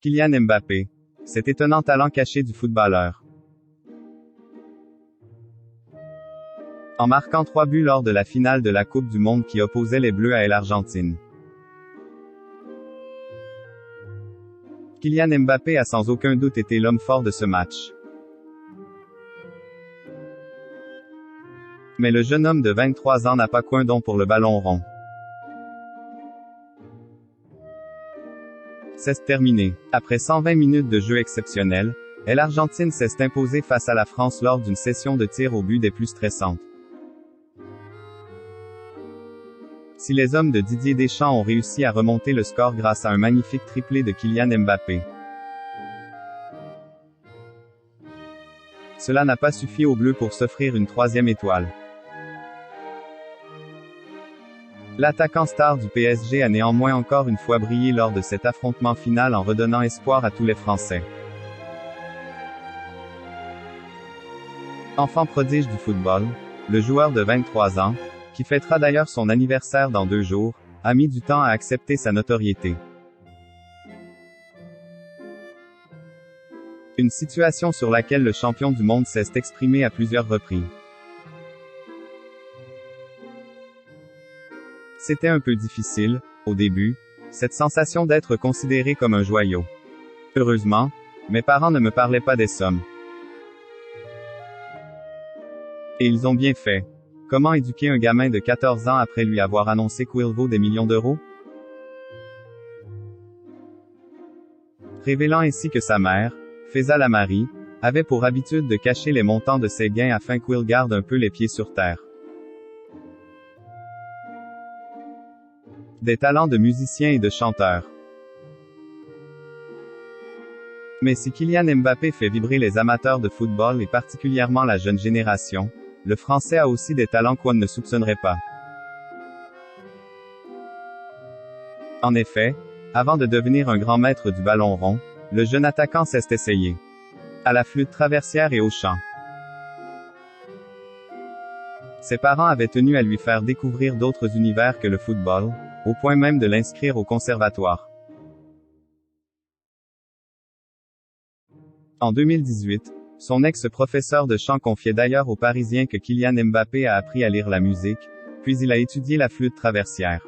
Kylian Mbappé. Cet étonnant talent caché du footballeur. En marquant 3 buts lors de la finale de la Coupe du Monde qui opposait les Bleus à l'Argentine. Kylian Mbappé a sans aucun doute été l'homme fort de ce match. Mais le jeune homme de 23 ans n'a pas qu'un don pour le ballon rond. C'est terminé. Après 120 minutes de jeu exceptionnel, l'Argentine s'est imposée face à la France lors d'une session de tir au but des plus stressantes. Si les hommes de Didier Deschamps ont réussi à remonter le score grâce à un magnifique triplé de Kylian Mbappé, cela n'a pas suffi aux Bleus pour s'offrir une 3e étoile. L'attaquant star du PSG a néanmoins encore une fois brillé lors de cet affrontement final en redonnant espoir à tous les Français. Enfant prodige du football, le joueur de 23 ans, qui fêtera d'ailleurs son anniversaire dans 2 jours, a mis du temps à accepter sa notoriété. Une situation sur laquelle le champion du monde s'est exprimé à plusieurs reprises. C'était un peu difficile, au début, cette sensation d'être considéré comme un joyau. Heureusement, mes parents ne me parlaient pas des sommes. Et ils ont bien fait. Comment éduquer un gamin de 14 ans après lui avoir annoncé qu'il vaut des millions d'euros? Révélant ainsi que sa mère, Faiza Lamari, avait pour habitude de cacher les montants de ses gains afin qu'il garde un peu les pieds sur terre. Des talents de musicien et de chanteur. Mais si Kylian Mbappé fait vibrer les amateurs de football et particulièrement la jeune génération, le Français a aussi des talents qu'on ne soupçonnerait pas. En effet, avant de devenir un grand maître du ballon rond, le jeune attaquant s'est essayé à la flûte traversière et au chant. Ses parents avaient tenu à lui faire découvrir d'autres univers que le football, au point même de l'inscrire au conservatoire. En 2018, son ex-professeur de chant confiait d'ailleurs aux Parisiens que Kylian Mbappé a appris à lire la musique, puis il a étudié la flûte traversière.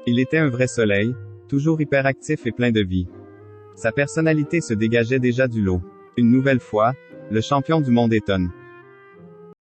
Il était un vrai soleil, toujours hyperactif et plein de vie. Sa personnalité se dégageait déjà du lot. Une nouvelle fois, le champion du monde étonne.